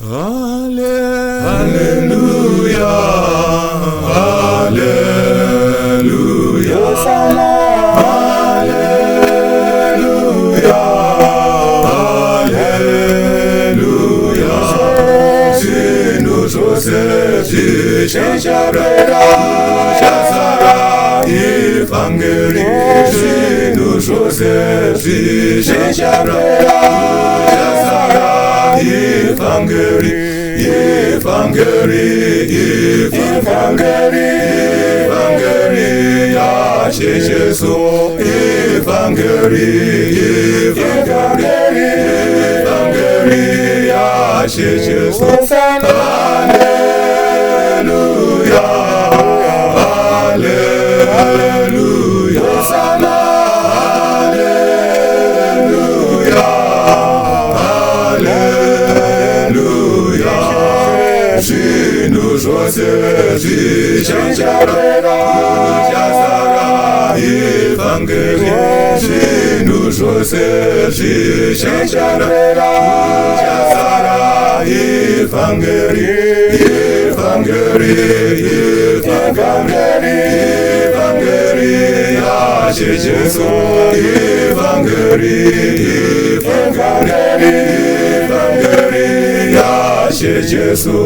Alléluia, Alléluia, Alléluia, Alléluia. Si nous Joseph, si Shenshara, Shasara, Evangélie, si nous Joseph, si Shenshara, Shasara, Evangélie, Evangélie, Evangélie, Evangélie, Yahshua Jésus, Evangélie, Evangélie, Evangélie, Yahshua Jésus. Alléluia, Alléluia, Alléluia, Alléluia. Si nous Joseph, si Shenshara, Shasara, Evangélie, si nous Joseph, si Shenshara, Shasara, Evangélie, Evangélie, Evangélie, Evangélie, Yahshua Jésus, Evangélie, Evangélie, Evangélie, Yahshua Jésus.